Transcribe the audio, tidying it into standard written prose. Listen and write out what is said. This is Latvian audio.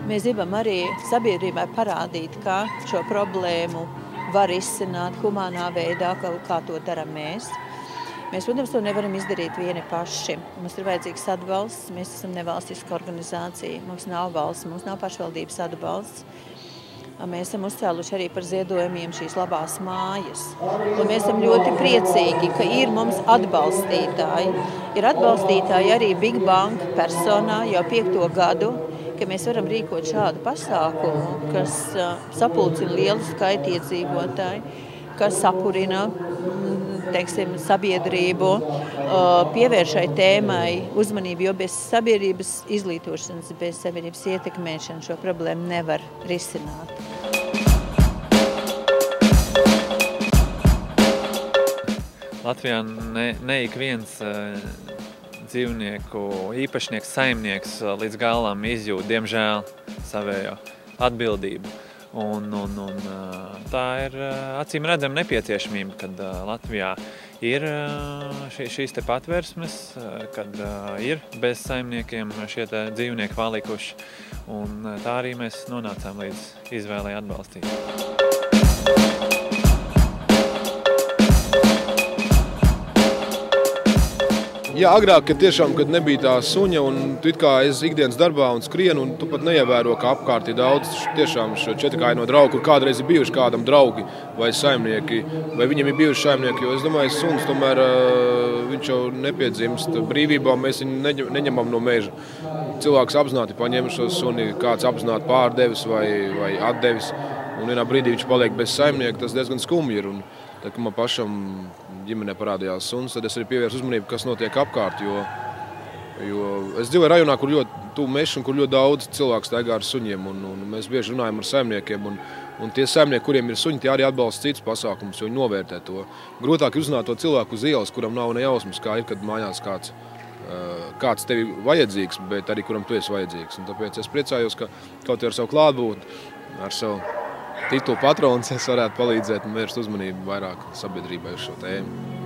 Mēs gribam arī sabiedrībai parādīt, ka šo problēmu var izsināt humānā veidā, kā to daram mēs. Mēs, protams, to nevaram izdarīt vieni paši. Mums ir vajadzīgs atbalsts, mēs esam nevalstiska organizācija, mums nav valsts, mums nav pašvaldības atbalsts. Mēs esam uzcēluši arī par ziedojumiem šīs labās mājas. Un mēs esam ļoti priecīgi, ka ir mums atbalstītāji. Ir atbalstītāji arī Big Bang personā jau 5. gadu, ka mēs varam rīkot šādu pasākumu, kas sapulcina lielu skaitu iedzīvotāju, kas sapurina, teiksim, sabiedrību, pievērš šai tēmai uzmanību, jo bez sabiedrības izglītošanas, bez sabiedrības ietekmēšanas šo problēmu nevar risināt. Latvijā ne ik viens dzīvnieku īpašnieks, saimnieks līdz galam izjūt, diemžēl, savējo atbildību. Un tā ir acīm redzama nepieciešamība, kad Latvijā ir šīs te patversmes, kad ir bez saimniekiem šie te dzīvnieki palikuši. Un tā arī mēs nonācām līdz izvēlei atbalstīt. Jā, agrāk, kad nebija tā suņa, un tu it kā esi ikdienas darbā un skrien, un tu pat neievēro, ka apkārt ir daudz tiešām šo četrkājaino draugu, kur kādreiz ir bijuši kādam draugi vai saimnieki, vai viņiem ir bijuši saimnieki, jo es domāju, suns tomēr viņš jau nepiedzimst brīvībā, mēs viņu neņemam no meža. Cilvēks apzināti paņem šo suni, kāds apzināti pārdevis vai atdevis, un vienā brīdī viņš paliek bez saimnieka, tas diezgan skumji ir. Un tad, kad man pašam ģimenē parādījās suns, tad es arī pievērsu uzmanību, kas notiek apkārt, jo es dzīvoju rajonā, kur ļoti tuvu mežs un kur ļoti daudz cilvēku staigā ar suņiem, un mēs bieži runājam ar saimniekiem, un tie saimnieki, kuriem ir suņi, tie arī atbalsta citus pasākumus, jo viņi novērtē to. Grūtāk ir uzzināt to cilvēku uz ielas, kuram nav ne jausmas, kā ir, kad mājās kāds tevi vajadzīgs, bet arī kuram tu esi vajadzīgs. Un tāpēc es priecājos, ka kaut ar savu klātbūtni, ar savu titulu patrons es varētu palīdzēt un vērst uzmanību vairāk sabiedrībai uz šo tēmu.